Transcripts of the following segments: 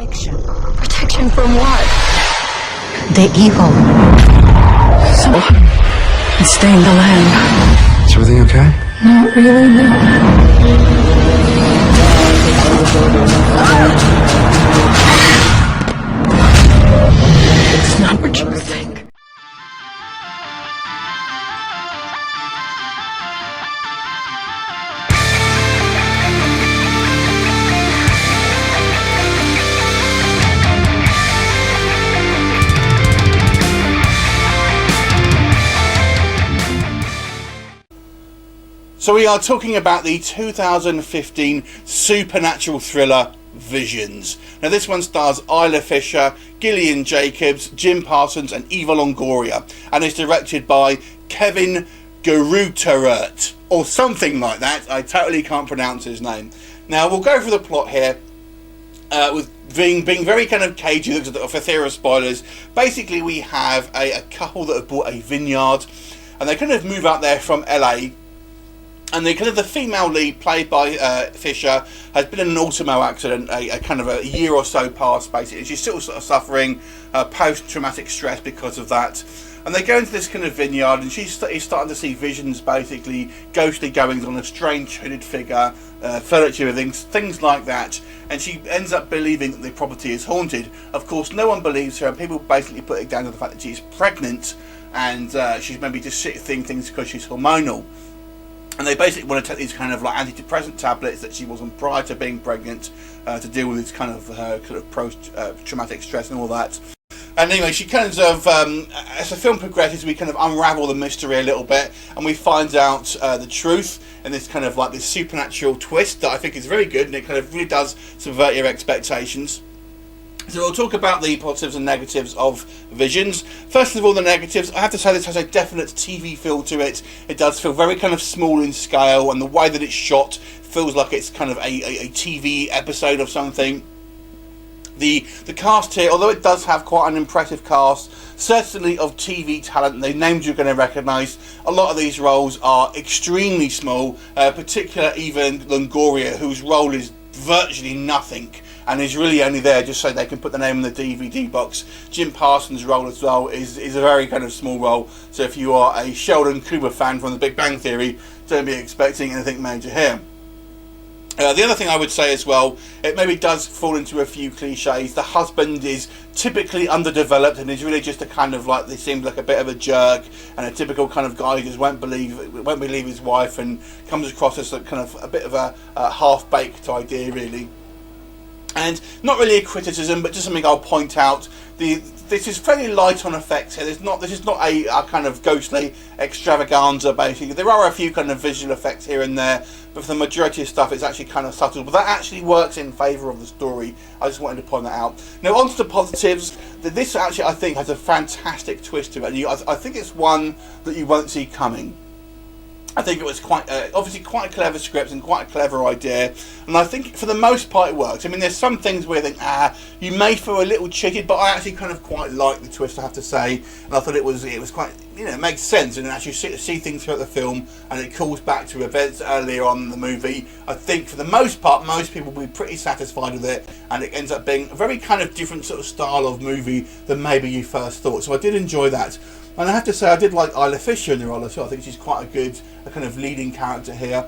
protection. Protection from what? The evil. So, it's staying the land. Is everything okay? Not really, no. It's not what you think. So we are talking about the 2015 supernatural thriller Visions. Now this one stars Isla Fisher, Gillian Jacobs, Jim Parsons and Eva Longoria, and is directed by Kevin Geruteret or something like that. I totally can't pronounce his name. Now we'll go through the plot here with being very kind of cagey for fear of spoilers. Basically we have a couple that have bought a vineyard and they kind of move out there from LA. And the female lead, played by Fisher, has been in an automobile accident a kind of a year or so past, basically. She's still sort of suffering post-traumatic stress because of that. And they go into this kind of vineyard, and she's starting to see visions, basically, ghostly goings on, a strange hooded figure, furniture, things like that. And she ends up believing that the property is haunted. Of course, no one believes her, and people basically put it down to the fact that she's pregnant, and she's maybe just seeing things because she's hormonal. And they basically want to take these kind of like antidepressant tablets that she was on prior to being pregnant to deal with this kind of post-traumatic stress and all that. And anyway, she kind of, as the film progresses, we kind of unravel the mystery a little bit, and we find out the truth, and this kind of like this supernatural twist that I think is very good, and it kind of really does subvert your expectations. So we'll talk about the positives and negatives of Visions. First of all, the negatives. I have to say this has a definite TV feel to it. It does feel very kind of small in scale, and the way that it's shot feels like it's kind of a TV episode of something. The cast here, although it does have quite an impressive cast, certainly of TV talent, the names you're going to recognise, a lot of these roles are extremely small, particularly even Longoria, whose role is virtually nothing, and is really only there just so they can put the name in the DVD box. Jim Parsons' role as well is a very kind of small role, so if you are a Sheldon Cooper fan from The Big Bang Theory, don't be expecting anything major here. The other thing I would say as well, it maybe does fall into a few cliches. The husband is typically underdeveloped and is really just a kind of like, they seem like a bit of a jerk and a typical kind of guy who just won't believe his wife, and comes across as a kind of a bit of a half-baked idea really. And not really a criticism, but just something I'll point out. This is fairly light on effects here. This is not a kind of ghostly extravaganza, basically. There are a few kind of visual effects here and there, but for the majority of stuff it's actually kind of subtle. But that actually works in favour of the story. I just wanted to point that out. Now on to the positives. This actually, I think, has a fantastic twist to it. I think it's one that you won't see coming. I think it was quite, obviously quite a clever script and quite a clever idea, and I think for the most part it works. I mean, there's some things where you think, you may feel a little cheated, but I actually kind of quite like the twist, I have to say, and I thought it was quite, it makes sense, and actually see things throughout the film, and it calls back to events earlier on in the movie. I think for the most part, most people will be pretty satisfied with it, and it ends up being a very kind of different sort of style of movie than maybe you first thought, so I did enjoy that. And I have to say, I did like Isla Fisher in the role as well. I think she's quite a kind of leading character here.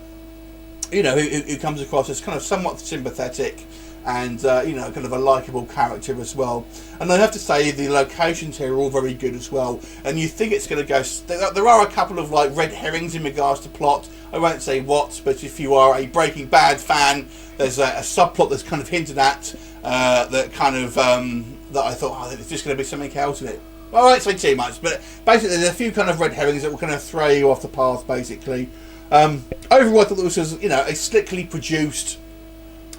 Who comes across as kind of somewhat sympathetic and, kind of a likeable character as well. And I have to say, the locations here are all very good as well. And you think it's going to go... There are a couple of, like, red herrings in regards to plot. I won't say what, but if you are a Breaking Bad fan, there's a subplot that's kind of hinted at that kind of... that I thought, I think there's just going to be something else in it. Well, I won't say too much, but basically there's a few kind of red herrings that will kind of throw you off the path, basically. Overall, I thought this was, a slickly produced,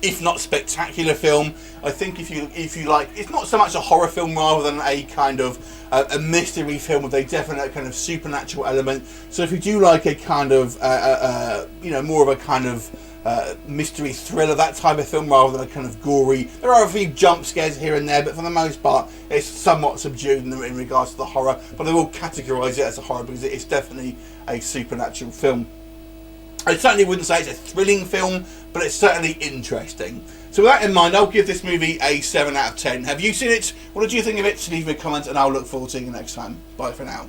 if not spectacular film. I think if you like, it's not so much a horror film rather than a kind of a mystery film with a definite kind of supernatural element. So if you do like a kind of, more of a kind of mystery thriller, that type of film, rather than a kind of gory. There are a few jump scares here and there, but for the most part it's somewhat subdued in regards to the horror, but I will categorise it as a horror because it is definitely a supernatural film. I certainly wouldn't say it's a thrilling film, but it's certainly interesting. So with that in mind, I'll give this movie a 7 out of 10. Have you seen it? What did you think of it? Leave me a comment and I'll look forward to seeing you next time. Bye for now.